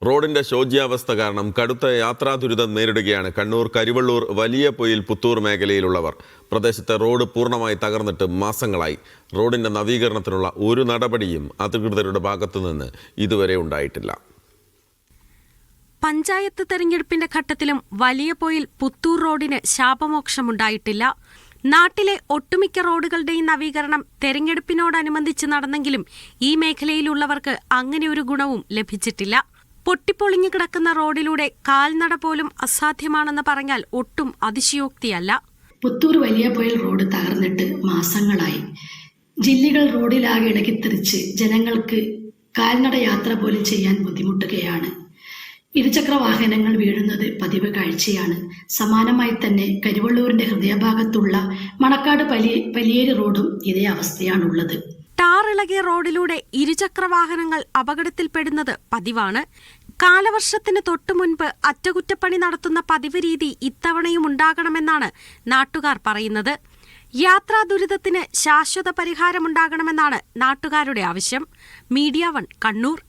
റോഡിന്റെ ശോച്യാവസ്ഥ കാരണം കടുത്ത യാത്രാ ദുരിതം നേരിടുകയാണ് കണ്ണൂർ കരിവള്ളൂർ വലിയ പൊയിൽ പുത്തൂർ മേഖലയിലുള്ളവർ. പ്രദേശത്തെ റോഡ് പൂർണ്ണമായി തകർന്നിട്ട് മാസങ്ങളായി. റോഡിന്റെ നവീകരണത്തിനുള്ള ഒരു നടപടിയും അധികൃതരുടെ ഭാഗത്തുനിന്ന് ഇതുവരെ ഉണ്ടായിട്ടില്ല. പഞ്ചായത്ത് തെരഞ്ഞെടുപ്പിന്റെ ഘട്ടത്തിലും വലിയ പൊയിൽ പുത്തൂർ റോഡിന് ശാപമോക്ഷമുണ്ടായിട്ടില്ല. നാട്ടിലെ ഒട്ടുമിക്ക റോഡുകളുടെയും നവീകരണം തെരഞ്ഞെടുപ്പിനോടനുബന്ധിച്ച് നടന്നെങ്കിലും ഈ മേഖലയിലുള്ളവർക്ക് അങ്ങനെ ഒരു ഗുണവും ലഭിച്ചിട്ടില്ല. പൊട്ടിപ്പൊളിഞ്ഞു കിടക്കുന്ന റോഡിലൂടെ കാൽനട പോലും അസാധ്യമാണെന്ന് പറഞ്ഞാൽ ഒട്ടും അതിശയോക്തിയല്ല. പുത്തൂർ വലിയ പൊയിൽ റോഡ് തകർന്നിട്ട് മാസങ്ങളായി. ജില്ലകൾ റോഡിലാകെ ഇടകിത്തെറിച്ച് ജനങ്ങൾക്ക് കാൽനട യാത്ര പോലും ചെയ്യാൻ ബുദ്ധിമുട്ടുകയാണ്. ഇരുചക്ര വാഹനങ്ങൾ വീഴുന്നത് പതിവ് കാഴ്ചയാണ്. സമാനമായി തന്നെ കരിവള്ളൂരിന്റെ ഹൃദയഭാഗത്തുള്ള മണക്കാട് പലിയേരി റോഡും ഇതേ അവസ്ഥയാണുള്ളത്. ടാറിളകിയ റോഡിലൂടെ ഇരുചക്ര വാഹനങ്ങൾ അപകടത്തിൽപ്പെടുന്നത് പതിവാണ്. കാലവർഷത്തിന് തൊട്ടുമുൻപ് അറ്റകുറ്റപ്പണി നടത്തുന്ന പതിവ് രീതി ഇത്തവണയും ഉണ്ടാകണമെന്നാണ് നാട്ടുകാർ പറയുന്നത്. യാത്രാ ദുരിതത്തിന് ശാശ്വത പരിഹാരമുണ്ടാകണമെന്നാണ് നാട്ടുകാരുടെ ആവശ്യം. മീഡിയ 1 കണ്ണൂർ.